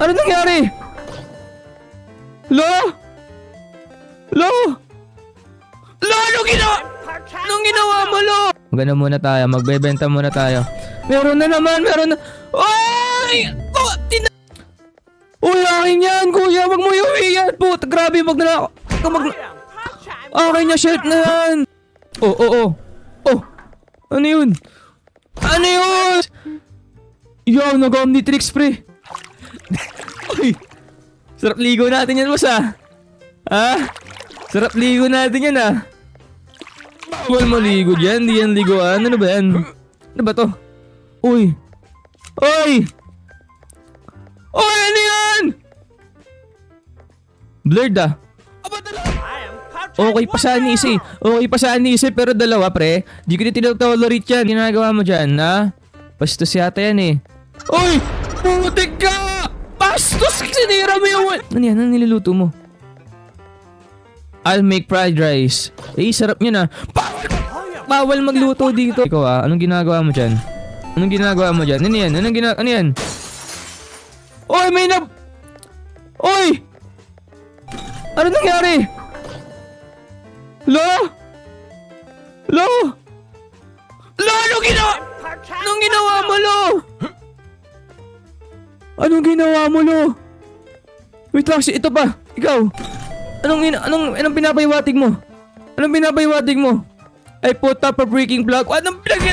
Ano nangyari? Lo? Lo? Lo, anong ginawa mo, Lo? Magana muna tayo, magbebenta muna tayo. Meron na naman, meron na. Oy! Oh, uy, akin yan, kuya, wag mo iuwi yan. Puta, grabe, wag na ako. Akin na, shirt na yan. Oh. Ano yun? Ano yun? Yo, nag-omnitrix, pre. Uy, sarap ligo natin yan, boss, ah. Ha? Sarap ligo natin yan, ah. Bawal maligo dyan, di yan liguan. Ano ba yan? Ano ba to? Uy! Uy! Uy, ano yan? Blurred, ah. Okay pa sana isa, eh. Okay pa sana isa, pero dalawa, pre. Di ko na tinatolerate yan. Ginagawa mo dyan, ha? Bastos yata yan, eh. Uy! Putik ka! Bastos! Sinira mo yung... Ano yan? Ano niluluto mo? I'll make fried rice. Eh, sarap niya na. Bawal magluto dito. Ikaw, ah. Anong ginagawa mo dyan? Anong ginagawa mo dyan? Ano yan? Ano yan? Uy, may na... Uy! Ano nangyari? Lo? Lo, anong ginawa mo, Lo? Anong ginawa mo, Lo? Wait lang, ito pa. Ikaw. Anong pinapahiwatig mo? Anong pinapahiwatig mo? I put up a breaking block. Anong pinag...